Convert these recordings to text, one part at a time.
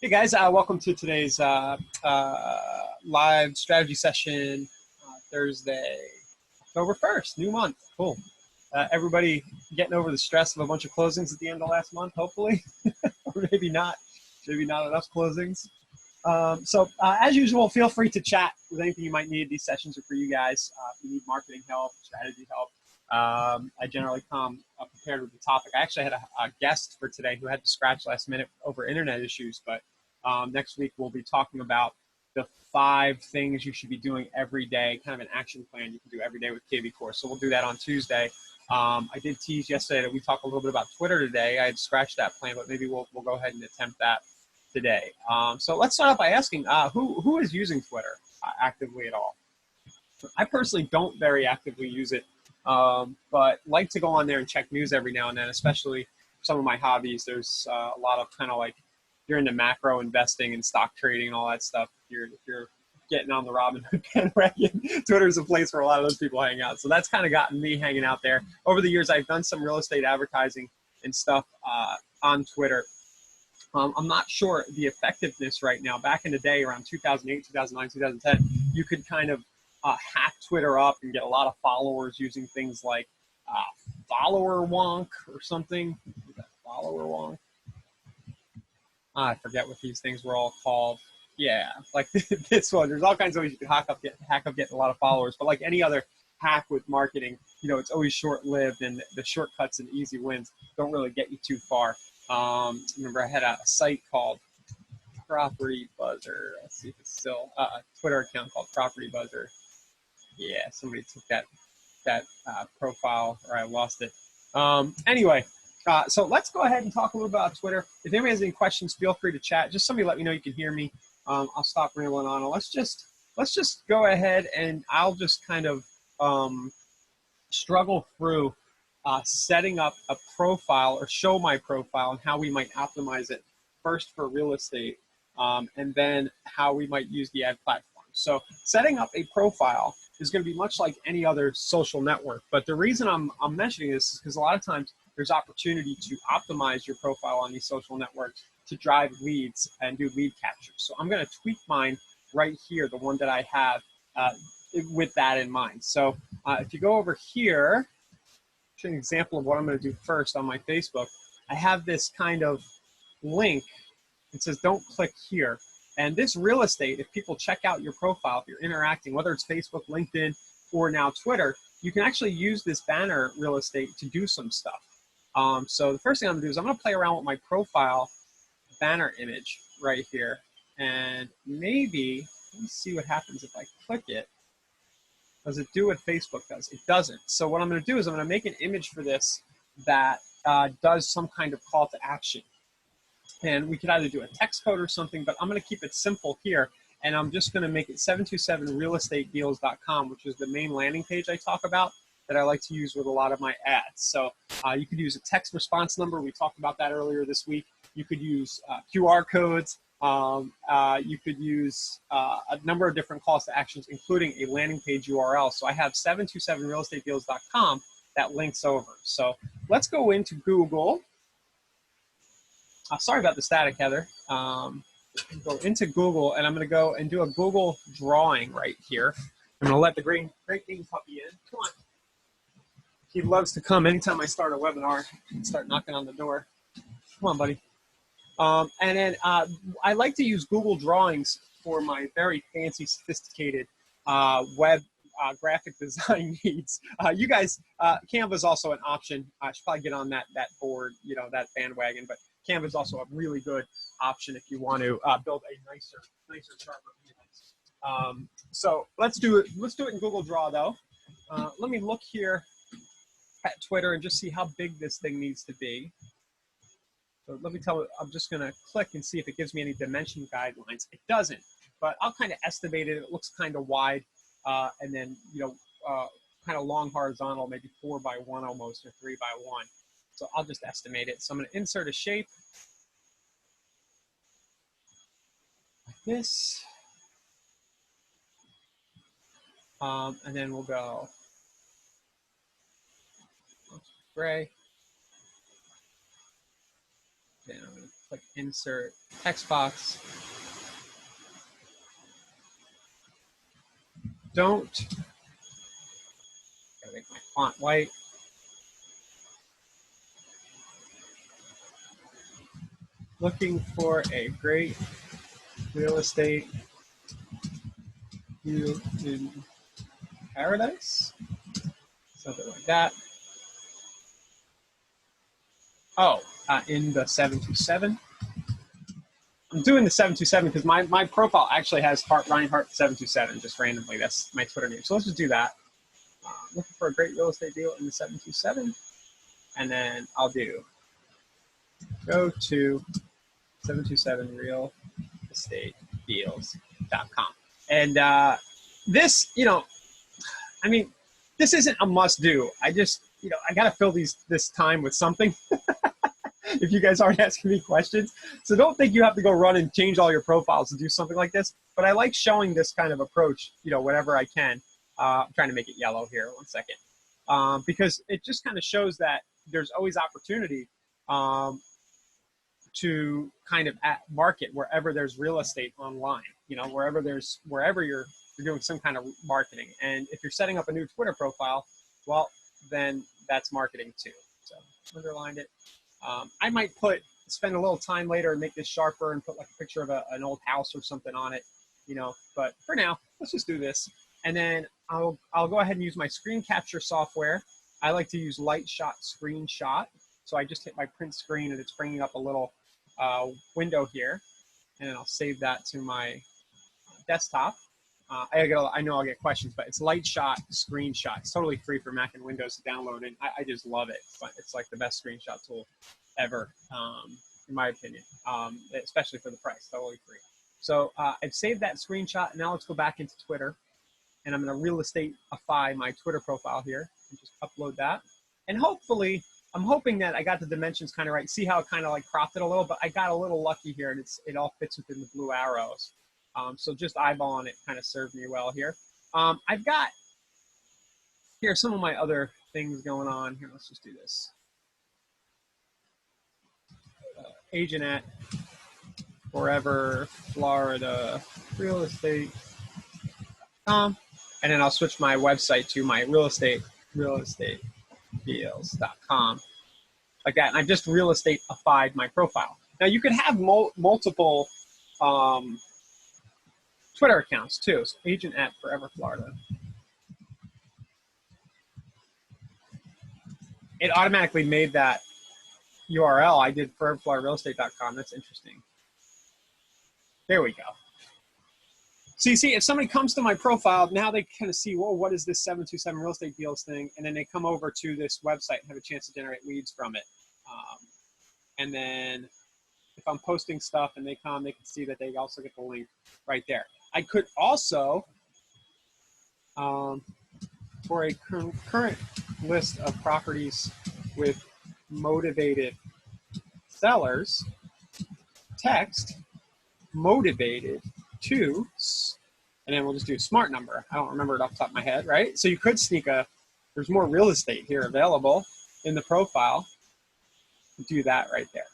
Hey guys, welcome to today's live strategy session, Thursday, October 1st, new month. Cool. Everybody getting over the stress of a bunch of closings at the end of last month, hopefully, or maybe not. Maybe not enough closings. As usual, feel free to chat with anything you might need. These sessions are for you guys. If you need marketing help, strategy help, I generally come prepared with the topic. I actually had a guest for today who had to scratch last minute over internet issues, but next week we'll be talking about the 5 things you should be doing every day, kind of an action plan you can do every day with KV Core. So we'll do that on Tuesday. I did tease yesterday that we talk a little bit about Twitter today. I had scratched that plan, but maybe we'll go ahead and attempt that today. So let's start off by asking who is using Twitter actively at all? I personally don't very actively use it, but like to go on there and check news every now and then, especially some of my hobbies. There's a lot of kind of like, if you're into macro investing and stock trading and all that stuff, if you're getting on the Robinhood bandwagon, Twitter is a place where a lot of those people hang out. So that's kind of gotten me hanging out there. Over the years, I've done some real estate advertising and stuff on Twitter. I'm not sure the effectiveness right now. Back in the day, around 2008, 2009, 2010, you could kind of hack Twitter up and get a lot of followers using things like follower wonk or something. Is that follower wonk? I forget what these things were all called. Yeah, like this one. There's all kinds of ways you can hack up, get a lot of followers. But like any other hack with marketing, it's always short-lived, and the shortcuts and easy wins don't really get you too far. Remember, I had a site called Property Buzzer. Let's see if it's still a Twitter account called Property Buzzer. Yeah, somebody took that profile, or I lost it. Anyway, so let's go ahead and talk a little about Twitter. If anybody has any questions, feel free to chat. Just somebody let me know you can hear me. I'll stop rambling on. And let's just go ahead, and I'll just kind of struggle through setting up a profile, or show my profile and how we might optimize it first for real estate, and then how we might use the ad platform. So setting up a profile is going to be much like any other social network. But the reason I'm mentioning this is because a lot of times there's opportunity to optimize your profile on these social networks to drive leads and do lead capture. So I'm going to tweak mine right here, the one that I have, with that in mind. So if you go over here, an example of what I'm going to do first on my Facebook, I have this kind of link. It says don't click here. And this real estate, if people check out your profile, if you're interacting, whether it's Facebook, LinkedIn, or now Twitter, you can actually use this banner real estate to do some stuff. So the first thing I'm going to do is I'm going to play around with my profile banner image right here. And maybe, let me see what happens if I click it. Does it do what Facebook does? It doesn't. So what I'm going to do is I'm going to make an image for this that does some kind of call to action. And we could either do a text code or something, but I'm going to keep it simple here. And I'm just going to make it 727realestatedeals.com, which is the main landing page I talk about that I like to use with a lot of my ads. So you could use a text response number. We talked about that earlier this week. You could use QR codes. You could use a number of different calls to actions, including a landing page URL. So I have 727realestatedeals.com that links over. So let's go into Google. Sorry about the static, Heather. Go into Google, and I'm going to go and do a Google drawing right here. I'm going to let the Great Dane puppy in. Come on. He loves to come anytime I start a webinar and start knocking on the door. Come on, buddy. And then I like to use Google Drawings for my very fancy, sophisticated web graphic design needs. You guys, Canva is also an option. I should probably get on that board, that bandwagon. But Canva is also a really good option if you want to build a nicer, sharper image. So let's do it. Let's do it in Google Draw, though. Let me look here at Twitter and just see how big this thing needs to be. So let me tell you, I'm just going to click and see if it gives me any dimension guidelines. It doesn't, but I'll kind of estimate it. It looks kind of wide, and then, kind of long horizontal, maybe 4 by 1 almost, or 3 by 1. So I'll just estimate it. So I'm going to insert a shape like this. And then we'll go gray. Then I'm going to Click insert text box. Don't, gotta make my font white. Looking for a great real estate deal in paradise, something like that. Oh, in the 727. I'm doing the 727 because my profile actually has Ryan Hart 727 just randomly. That's my Twitter name. So let's just do that. Looking for a great real estate deal in the 727. And then I'll do go to 727realestatedeals.com. And this, I mean, this isn't a must do. I just, I got to fill this time with something. If you guys aren't asking me questions. So don't think you have to go run and change all your profiles to do something like this. But I like showing this kind of approach, whenever I can. I'm trying to make it yellow here. 1 second. Because it just kind of shows that there's always opportunity to kind of market wherever there's real estate online, wherever you're doing some kind of marketing. And if you're setting up a new Twitter profile, well, then that's marketing too. So underlined it. I might spend a little time later and make this sharper and put like a picture of an old house or something on it, but for now, let's just do this. And then I'll go ahead and use my screen capture software. I like to use Lightshot Screenshot. So I just hit my print screen and it's bringing up a little window here. And then I'll save that to my desktop. I know I'll get questions, but it's Lightshot Screenshot. It's totally free for Mac and Windows to download, and I just love it. It's like the best screenshot tool ever, in my opinion, especially for the price, totally free. So I've saved that screenshot, and now let's go back into Twitter, and I'm going to real estate-ify my Twitter profile here, and just upload that. And hopefully, I'm hoping that I got the dimensions kind of right. See how it kind of like cropped it a little, but I got a little lucky here, and it all fits within the blue arrows. So just eyeballing it kind of served me well here. I've got here some of my other things going on here. Let's just do this. Agent at Forever Florida Real Estate. And then I'll switch my website to my realestatedeals.com. Like that. And I just real estate-ified my profile. Now you could have multiple Twitter accounts too. So agent at Forever Florida. It automatically made that URL. I did foreverfloridarealestate.com. That's interesting. There we go. So you see, if somebody comes to my profile, now they kind of see, well, what is this 727 real estate deals thing? And then they come over to this website and have a chance to generate leads from it. And then if I'm posting stuff and they come, they can see that they also get the link right there. I could also, for a current list of properties with motivated sellers, text motivated to, and then we'll just do a smart number. I don't remember it off the top of my head, right? So you could sneak there's more real estate here available in the profile. Do that right there.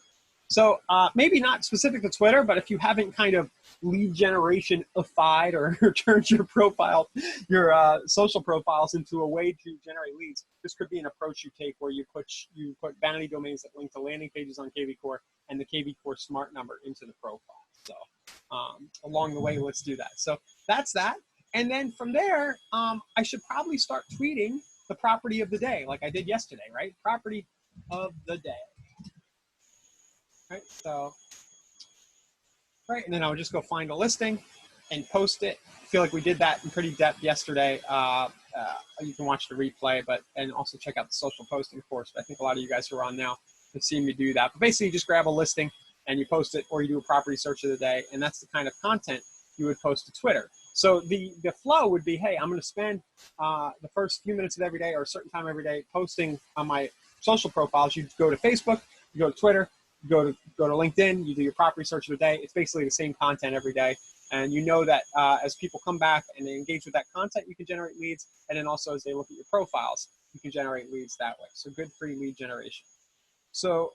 So maybe not specific to Twitter, but if you haven't kind of lead generation-ified or turned your profile, your social profiles into a way to generate leads, this could be an approach you take where you put vanity domains that link to landing pages on KV Core and the KV Core smart number into the profile. So along the way, let's do that. So that's that. And then from there, I should probably start tweeting the property of the day like I did yesterday, right? Property of the day. Right, so, right, and then I would just go find a listing and post it. I feel like we did that in pretty depth yesterday. You can watch the replay, and also check out the social posting course. But I think a lot of you guys who are on now have seen me do that. But basically, you just grab a listing and you post it, or you do a property search of the day, and that's the kind of content you would post to Twitter. So the flow would be, hey, I'm going to spend the first few minutes of every day or a certain time every day posting on my social profiles. You go to Facebook, you go to Twitter, go to LinkedIn, you do your property search of the day. It's basically the same content every day. And you know that as people come back and they engage with that content, you can generate leads. And then also as they look at your profiles, you can generate leads that way. So good free lead generation. So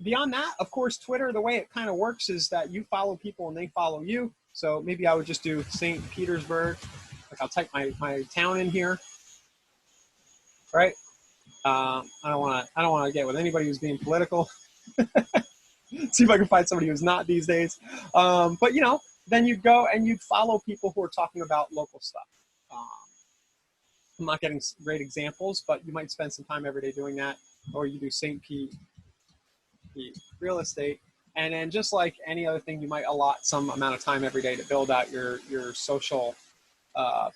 beyond that, of course, Twitter, the way it kind of works is that you follow people and they follow you. So maybe I would just do St. Petersburg. Like I'll type my town in here, right? I don't want to get with anybody who's being political. See if I can find somebody who's not these days. But you know, then you'd go and you'd follow people who are talking about local stuff. I'm not getting great examples, but you might spend some time every day doing that, or you do St. Pete real estate. And then just like any other thing, you might allot some amount of time every day to build out your social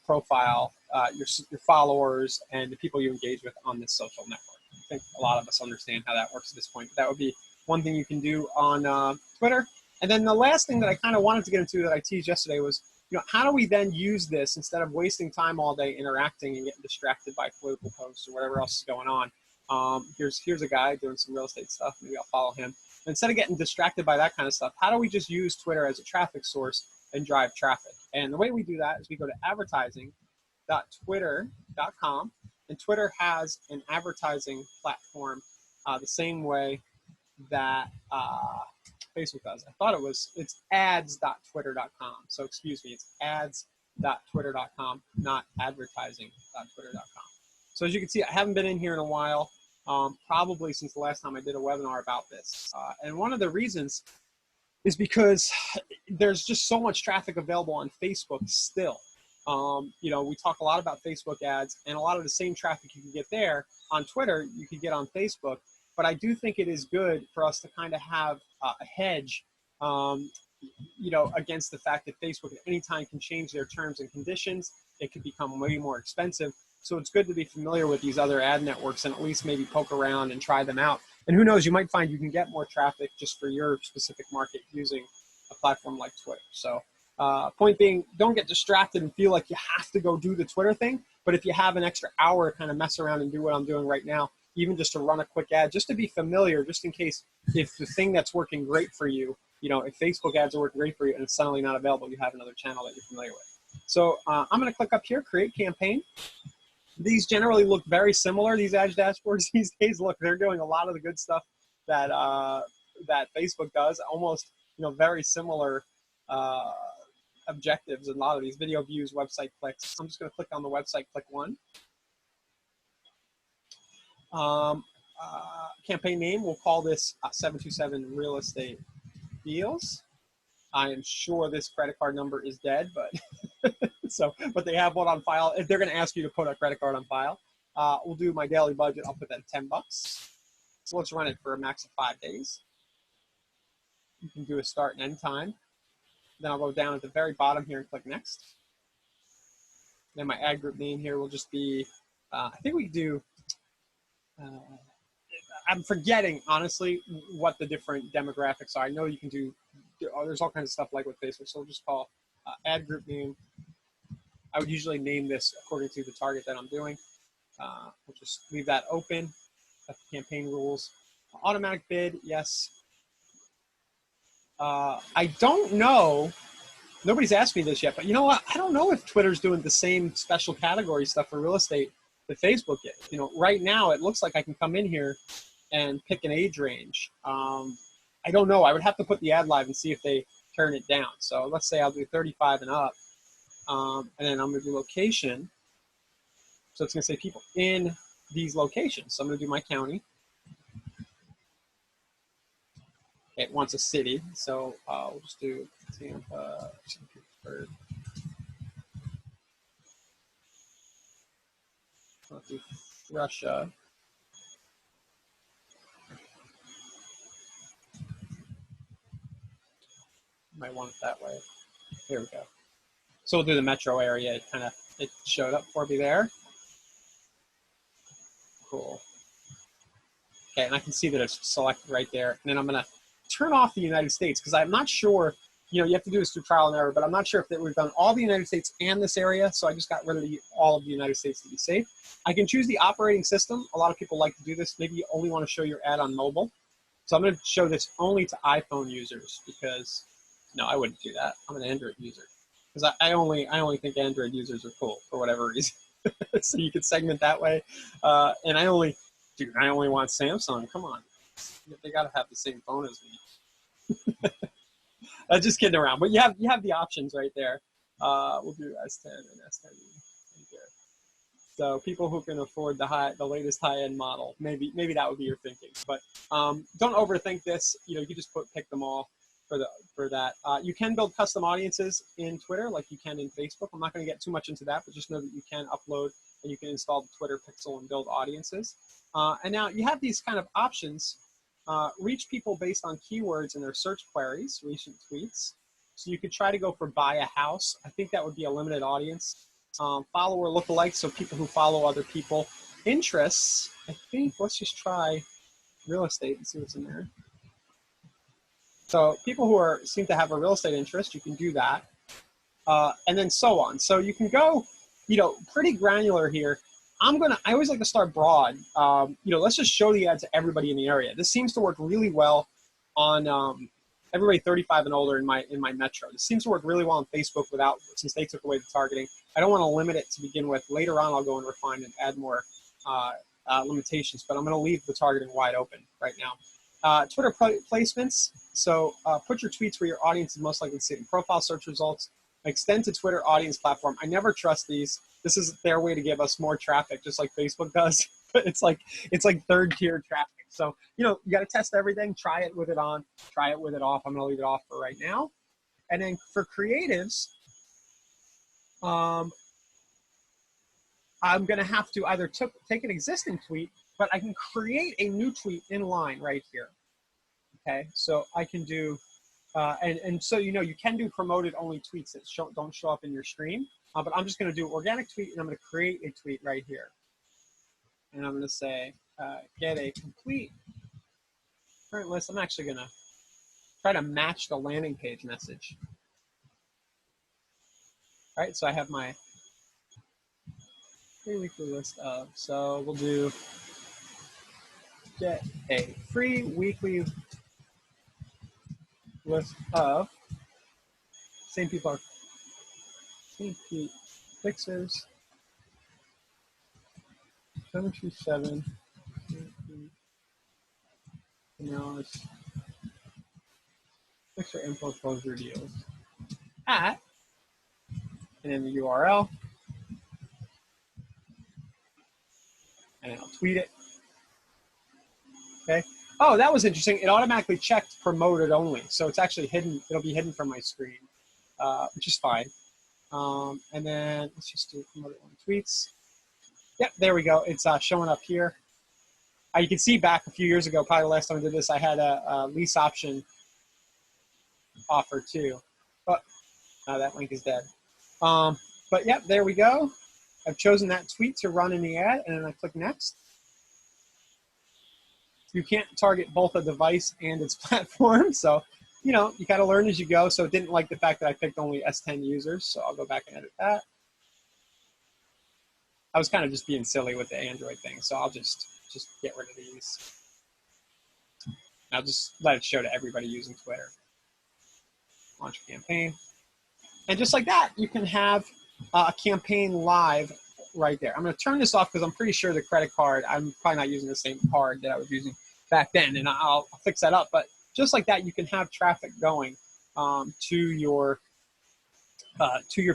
profile, your followers, and the people you engage with on this social network. I think a lot of us understand how that works at this point. But that would be one thing you can do on Twitter. And then the last thing that I kind of wanted to get into that I teased yesterday was, you know, how do we then use this instead of wasting time all day interacting and getting distracted by political posts or whatever else is going on? Here's a guy doing some real estate stuff. Maybe I'll follow him. Instead of getting distracted by that kind of stuff, how do we just use Twitter as a traffic source and drive traffic? And the way we do that is we go to advertising.twitter.com, and Twitter has an advertising platform the same way that Facebook does. I thought it's ads.twitter.com. So excuse me, it's ads.twitter.com, not advertising.twitter.com. So as you can see, I haven't been in here in a while, probably since the last time I did a webinar about this. And one of the reasons is because there's just so much traffic available on Facebook still. You know, we talk a lot about Facebook ads, and a lot of the same traffic you can get there on Twitter, you can get on Facebook. But I do think it is good for us to kind of have a hedge, you know, against the fact that Facebook at any time can change their terms and conditions. It could become way more expensive. So it's good to be familiar with these other ad networks and at least maybe poke around and try them out. And who knows, you might find you can get more traffic just for your specific market using a platform like Twitter. So point being, don't get distracted and feel like you have to go do the Twitter thing. But if you have an extra hour to kind of mess around and do what I'm doing right now, even just to run a quick ad, just to be familiar, just in case if the thing that's working great for you, you know, if Facebook ads are working great for you and it's suddenly not available, you have another channel that you're familiar with. So I'm going to click up here, create campaign. These generally look very similar, these ad dashboards these days. Look, they're doing a lot of the good stuff that that Facebook does, almost, you know, very similar objectives in a lot of these: video views, website clicks. I'm just going to click on the website click one. Campaign name, we'll call this 727 Real Estate Deals. I am sure this credit card number is dead, but but they have one on file. If they're going to ask you to put a credit card on file, we'll do my daily budget. I'll put that at $10. So let's run it for a max of 5 days. You can do a start and end time. Then I'll go down at the very bottom here and click next. Then my ad group name here will just be, I think we do, I'm forgetting, honestly, what the different demographics are. I know you can do, there's all kinds of stuff like with Facebook, so we'll just call ad group name. I would usually name this according to the target that I'm doing. We'll just leave that open. That's the campaign rules. Automatic bid, yes. I don't know, nobody's asked me this yet, but you know what? I don't know if Twitter's doing the same special category stuff for real estate that Facebook is. You know, right now it looks like I can come in here and pick an age range. I don't know. I would have to put the ad live and see if they turn it down. So let's say I'll do 35 and up. And then I'm going to do location. So it's going to say people in these locations. So I'm going to do my county. It wants a city. So we'll just do Tampa, Pittsburgh. I'll do Russia. Might want it that way. Here we go. So we'll do the metro area. It showed up for me there. Cool. Okay, and I can see that it's selected right there. And then I'm going to turn off the United States because I'm not sure, you know, you have to do this through trial and error, but I'm not sure if we've done all the United States and this area. So I just got rid of all of the United States to be safe. I can choose the operating system. A lot of people like to do this. Maybe you only want to show your ad on mobile. So I'm going to show this only to iPhone users because, no, I wouldn't do that. I'm an Android user because I only think Android users are cool for whatever reason. So you can segment that way. And I only want Samsung. Come on. They got to have the same phone as me. Just kidding around, but you have the options right there. We'll do S10 and S10 here. So people who can afford the latest high-end model, maybe that would be your thinking. But don't overthink this. You can just pick them all for that. You can build custom audiences in Twitter like you can in Facebook. I'm not going to get too much into that, but just know that you can upload and you can install the Twitter pixel and build audiences. And now you have these kind of options. Reach people based on keywords in their search queries, recent tweets. So you could try to go for buy a house. I think that would be a limited audience. Follower lookalikes, so people who follow other people. Interests, I think, let's just try real estate and see what's in there. So people who seem to have a real estate interest, you can do that. And then so on. So you can go, pretty granular here. I always like to start broad. Let's just show the ad to everybody in the area. This seems to work really well on everybody 35 and older in my metro. This seems to work really well on Facebook since they took away the targeting. I don't want to limit it to begin with. Later on, I'll go and refine and add more limitations, but I'm going to leave the targeting wide open right now. Twitter placements. So put your tweets where your audience is most likely to see it. Profile search results. Extend to Twitter audience platform. I never trust these. This is their way to give us more traffic, just like Facebook does. But it's like third tier traffic. So you got to test everything. Try it with it on. Try it with it off. I'm going to leave it off for right now. And then for creatives, I'm going to have to either take an existing tweet, but I can create a new tweet in line right here. Okay, so I can do, and so you can do promoted only tweets that don't show up in your stream, but I'm just going to do organic tweet, and I'm going to create a tweet right here. And I'm going to say, get a complete current list. I'm actually going to try to match the landing page message. All right, so I have my free weekly list of, so we'll do get a free weekly list of St. Pete fixers, 727 analysis, fixer info closure deals at, and then the URL, and I'll tweet it. Okay. Oh, that was interesting. It automatically checked promoted only, so it's actually hidden. It'll be hidden from my screen, which is fine. And then let's just do promoted only tweets. Yep, there we go. It's showing up here. You can see back a few years ago, probably the last time I did this, I had a lease option offer too, but that link is dead. But yep, there we go. I've chosen that tweet to run in the ad, and then I click next. You can't target both a device and its platform, so you got to learn as you go. So it didn't like the fact that I picked only S10 users, so I'll go back and edit that. I was kind of just being silly with the Android thing, so I'll just get rid of these. I'll just let it show to everybody using Twitter. Launch a campaign. And just like that, you can have a campaign live right there. I'm going to turn this off because I'm pretty sure the credit card, I'm probably not using the same card that I was using back then, and I'll fix that up. But just like that, you can have traffic going to your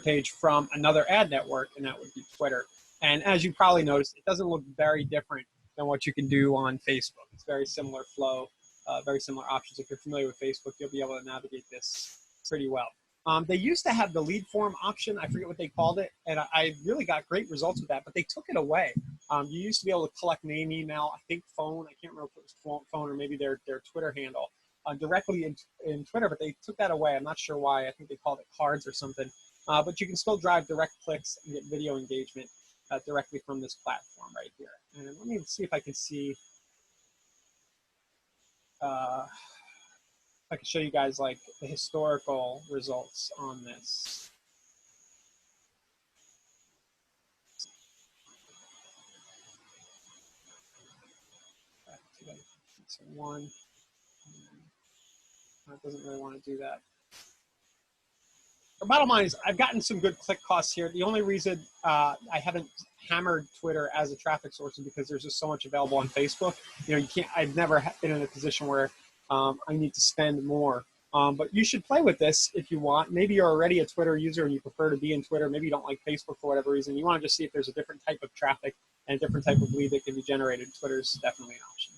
page from another ad network, and that would be Twitter. And as you probably noticed, it doesn't look very different than what you can do on Facebook. It's very similar flow, very similar options. If you're familiar with Facebook, you'll be able to navigate this pretty well. They used to have the lead form option. I forget what they called it, and I really got great results with that, but they took it away. You used to be able to collect name, email, I think phone. I can't remember if it was phone or maybe their Twitter handle directly in Twitter, but they took that away. I'm not sure why. I think they called it cards or something. But you can still drive direct clicks and get video engagement directly from this platform right here. And let me see if I can see. I can show you guys like the historical results on this. So one, it doesn't really want to do that. the bottom line is I've gotten some good click costs here. The only reason I haven't hammered Twitter as a traffic source is because there's just so much available on Facebook. You know, you can't. I've never been in a position where I need to spend more. But you should play with this if you want. Maybe you're already a Twitter user and you prefer to be in Twitter. Maybe you don't like Facebook for whatever reason. You want to just see if there's a different type of traffic and a different type of lead that can be generated. Twitter's definitely an option.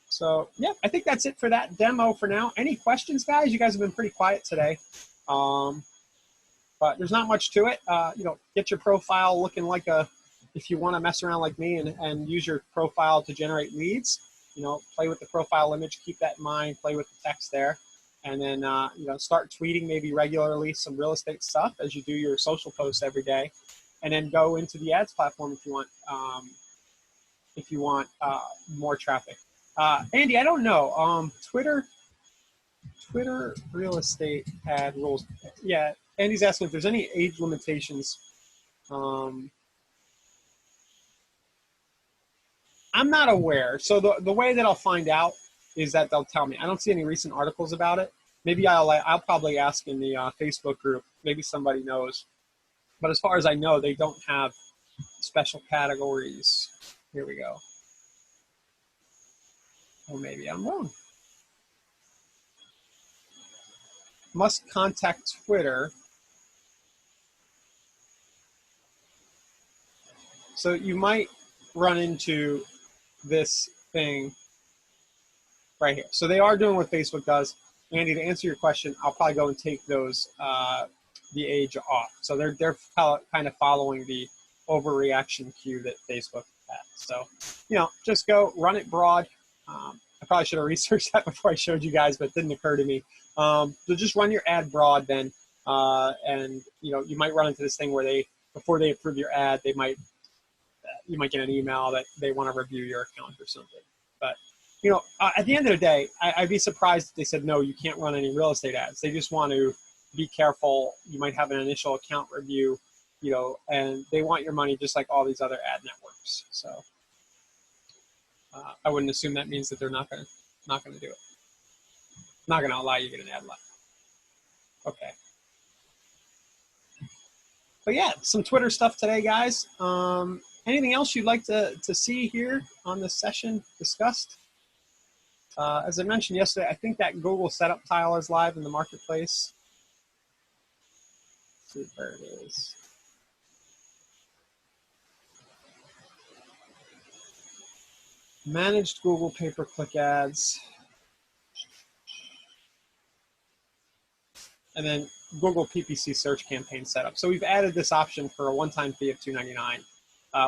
So yeah, I think that's it for that demo for now. Any questions, guys? You guys have been pretty quiet today. But there's not much to it. You know, get your profile looking like if you want to mess around like me and use your profile to generate leads, you know, play with the profile image, keep that in mind, play with the text there. And then, you know, start tweeting maybe regularly some real estate stuff as you do your social posts every day. And then go into the ads platform if you want more traffic. Andy, I don't know. Twitter real estate ad rules. Yeah, Andy's asking if there's any age limitations. I'm not aware. So the way that I'll find out is that they'll tell me. I don't see any recent articles about it. Maybe I'll probably ask in the Facebook group. Maybe somebody knows. But as far as I know, they don't have special categories. Here we go. Or maybe I'm wrong. Must contact Twitter. So you might run into this thing right here. So they are doing what Facebook does. Andy, to answer your question, I'll probably go and take those, the age off. So they're kind of following the overreaction cue that Facebook has. So, you know, just go run it broad. I probably should have researched that before I showed you guys, but it didn't occur to me. So just run your ad broad then, and you know, you might run into this thing where before they approve your ad, you might get an email that they want to review your account or something. But you know, at the end of the day, I'd be surprised if they said no, you can't run any real estate ads. They just want to be careful. You might have an initial account review, you know, and they want your money just like all these other ad networks. So I wouldn't assume that means that they're not gonna do it. Not gonna allow you to get an ad left. Okay. But yeah, some Twitter stuff today, guys. Anything else you'd like to see here on this session discussed? As I mentioned yesterday, I think that Google setup tile is live in the marketplace. Let's see where it is. Managed Google pay-per-click ads. And then Google PPC search campaign setup. So we've added this option for a one-time fee of $2.99.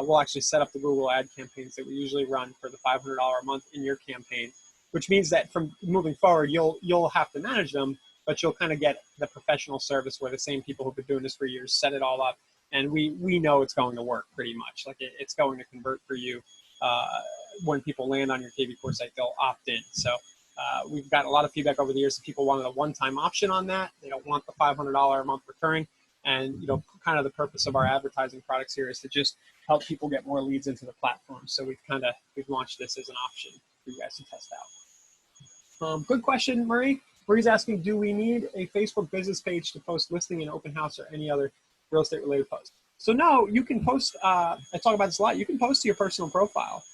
We'll actually set up the Google ad campaigns that we usually run for the $500 a month in your campaign, which means that from moving forward, you'll have to manage them, but you'll kind of get the professional service where the same people who've been doing this for years set it all up, and we know it's going to work pretty much. Like it's going to convert for you. When people land on your KV Core site, they'll opt in. So we've got a lot of feedback over the years that people wanted a one-time option on that. They don't want the $500 a month recurring. And, you know, kind of the purpose of our advertising products here is to just help people get more leads into the platform. So we've launched this as an option for you guys to test out. Good question, Marie. Marie's asking, do we need a Facebook business page to post listing and open house or any other real estate related posts? So no, you can post, I talk about this a lot, you can post to your personal profile.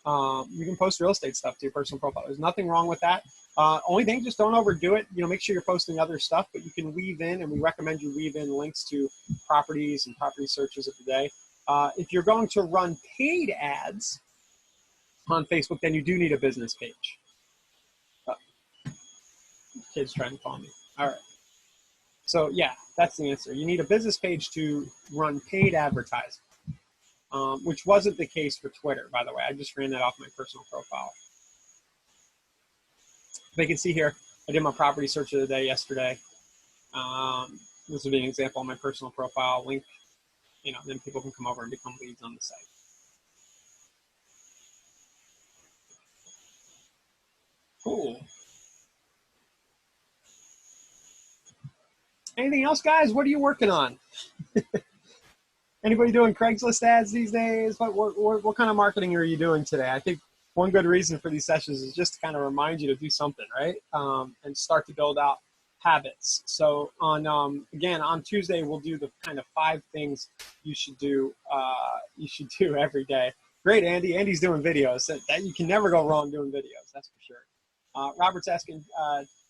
You can post real estate stuff to your personal profile. There's nothing wrong with that. Only thing, just don't overdo it. You know, make sure you're posting other stuff, but you can weave in, and we recommend you weave in links to properties and property searches of the day. If you're going to run paid ads on Facebook, then you do need a business page. Kid's trying to call me. All right. So yeah, that's the answer. You need a business page to run paid advertising, which wasn't the case for Twitter, by the way. I just ran that off my personal profile. They can see here, I did my property search of the day yesterday. This would be an example on my personal profile link. You know, then people can come over and become leads on the site. Cool. Anything else, guys? What are you working on? Anybody doing Craigslist ads these days? What kind of marketing are you doing today? I think one good reason for these sessions is just to kind of remind you to do something, right? And start to build out habits. So on again on Tuesday we'll do the kind of 5 things you should do every day. Great, Andy. Andy's doing videos. That you can never go wrong doing videos. That's for sure. Robert's asking,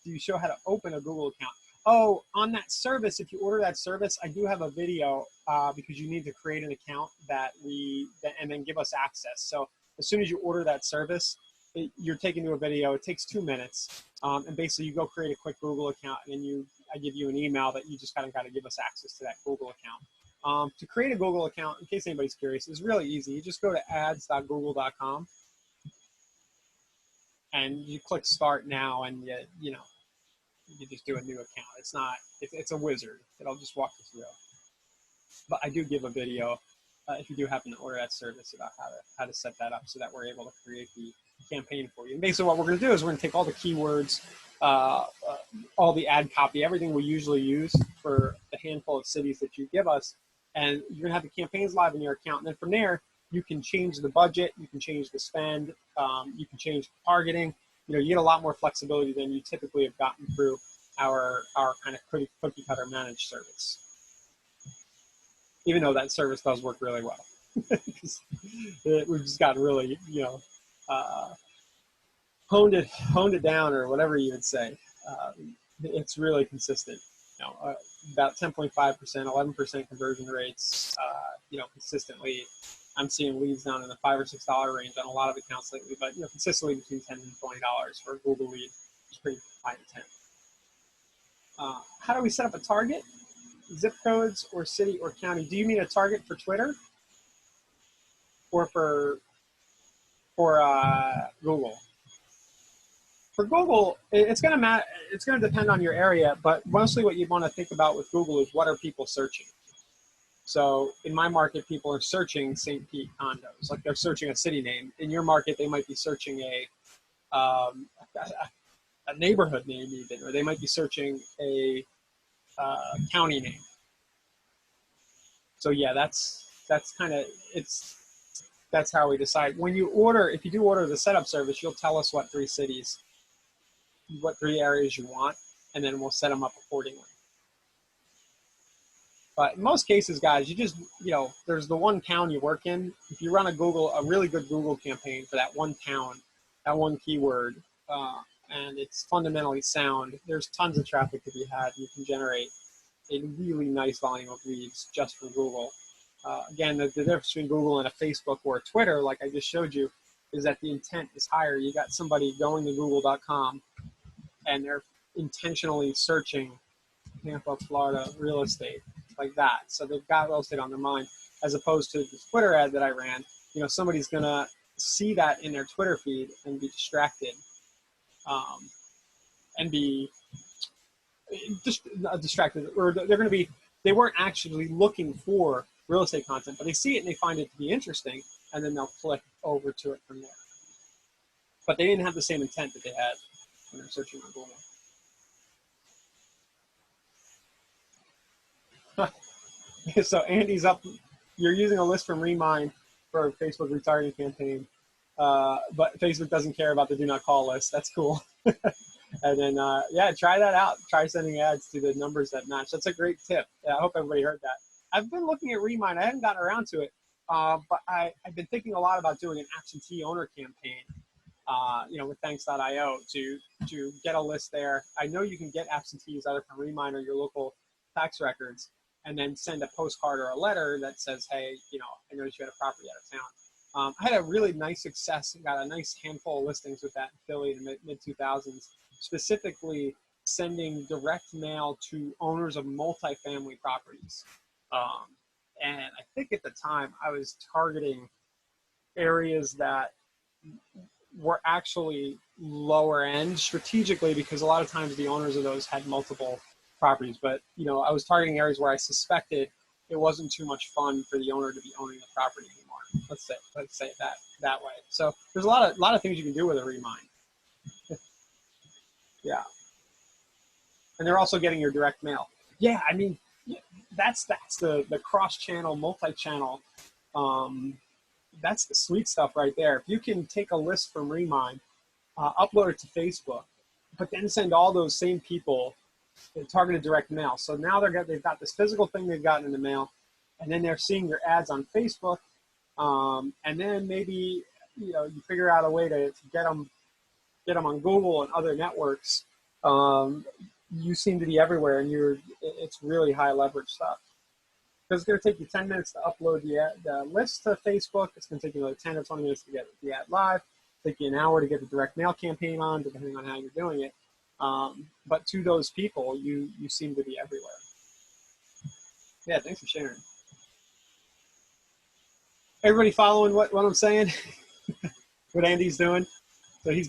do you show how to open a Google account? Oh, on that service, if you order that service, I do have a video because you need to create an account and then give us access. So as soon as you order that service, you're taken to a video. It takes 2 minutes, and basically you go create a quick Google account, and I give you an email that you just kind of got to give us access to that Google account. To create a Google account, in case anybody's curious, is really easy. You just go to ads.google.com, and you click Start Now, and you just do a new account. It's a wizard. It'll just walk you through. But I do give a video if you do happen to order that service about how to set that up so that we're able to create the campaign for you. And basically what we're going to do is we're going to take all the keywords, all the ad copy, everything we usually use for the handful of cities that you give us, and you're going to have the campaigns live in your account. And then from there, you can change the budget, you can change the spend, you can change targeting. You get a lot more flexibility than you typically have gotten through our kind of cookie cutter managed service. Even though that service does work really well. We've just got really, honed it down, or whatever you would say. It's really consistent. About 10.5%, 11% conversion rates. Consistently, I'm seeing leads down in the $5 or $6 range on a lot of accounts lately, but consistently between $10 and $20 for a Google lead. It's pretty high intent. How do we set up a target? Zip codes or city or county? Do you mean a target for Twitter or for Google? For Google, it's going to depend on your area, but mostly what you want to think about with Google is what are people searching. So in my market, people are searching St. Pete condos, like they're searching a city name. In your market, they might be searching a neighborhood name even, or they might be searching a county name. So yeah, that's how we decide. When you order, if you do order the setup service, you'll tell us what 3 areas you want, and then we'll set them up accordingly. But in most cases, guys, you just, there's the one town you work in. If you run a really good Google campaign for that one town, that one keyword, and it's fundamentally sound, there's tons of traffic to be had. You can generate a really nice volume of leads just from Google. Again, the difference between Google and a Facebook or a Twitter, like I just showed you, is that the intent is higher. You got somebody going to google.com and they're intentionally searching Tampa, Florida real estate, like that. So they've got real estate on their mind, as opposed to the Twitter ad that I ran. Somebody's going to see that in their Twitter feed and be distracted, and be just distracted, or they weren't actually looking for real estate content, but they see it and they find it to be interesting, and then they'll click over to it from there. But they didn't have the same intent that they had when they're searching on Google. So Andy's up. You're using a list from Remind for a Facebook retargeting campaign, but Facebook doesn't care about the do not call list. That's cool. And then, yeah, try that out. Try sending ads to the numbers that match. That's a great tip. I hope everybody heard that. I've been looking at Remind. I haven't gotten around to it, but I've been thinking a lot about doing an absentee owner campaign, with Thanks.io to get a list there. I know you can get absentees either from Remind or your local tax records, and then send a postcard or a letter that says, hey, I noticed you had a property out of town. I had a really nice success and got a nice handful of listings with that in Philly in the mid-2000s, specifically sending direct mail to owners of multifamily properties. And I think at the time I was targeting areas that were actually lower end strategically, because a lot of times the owners of those had multiple properties. But, I was targeting areas where I suspected it wasn't too much fun for the owner to be owning the property anymore. Let's say it that way. So there's a lot of things you can do with a Remind. Yeah. And they're also getting your direct mail. Yeah, I mean, that's the cross-channel, multi-channel. That's the sweet stuff right there. If you can take a list from Remind, upload it to Facebook, but then send all those same people targeted direct mail. So now they've got this physical thing they've gotten in the mail, and then they're seeing your ads on Facebook, and then maybe you figure out a way to get them on Google and other networks. You seem to be everywhere, and it's really high leverage stuff. Because it's going to take you 10 minutes to upload the list to Facebook. It's going to take you another 10 or 20 minutes to get the ad live. It'll take you an hour to get the direct mail campaign on, depending on how you're doing it. But to those people, you seem to be everywhere. Yeah, thanks for sharing. Everybody following what I'm saying? What Andy's doing? So he's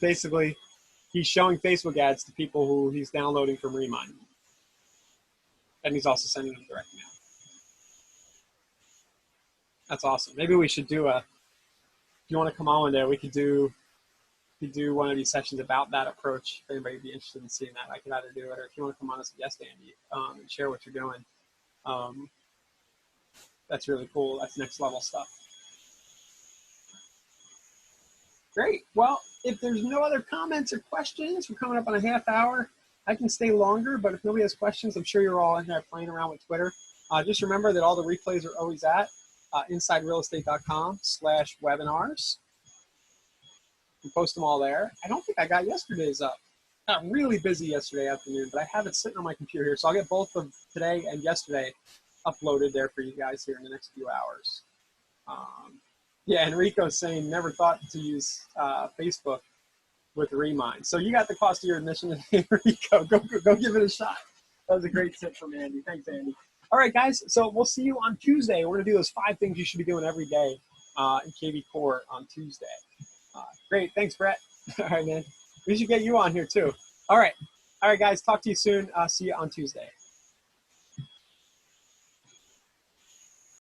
showing Facebook ads to people who he's downloading from Remind. And he's also sending them direct mail. That's awesome. Maybe we should do if you want to come on one day, we could do one of these sessions about that approach. If anybody would be interested in seeing that, I could either do it, or if you want to come on as a guest, Andy, and share what you're doing. That's really cool. That's next level stuff. Great. Well, if there's no other comments or questions, we're coming up on a half hour. I can stay longer, but if nobody has questions, I'm sure you're all in there playing around with Twitter. Just remember that all the replays are always at insiderealestate.com/webinars. We post them all there. I don't think I got yesterday's up. I got really busy yesterday afternoon, but I have it sitting on my computer here. So I'll get both of today and yesterday uploaded there for you guys here in the next few hours. Yeah, Enrico's saying never thought to use Facebook with Remind. So you got the cost of your admission today, Enrico. Go give it a shot. That was a great tip from Andy. Thanks, Andy. All right, guys. So we'll see you on Tuesday. We're going to do those 5 things you should be doing every day in KV Core on Tuesday. Great. Thanks, Brett. All right, man. We should get you on here, too. All right. All right, guys. Talk to you soon. See you on Tuesday.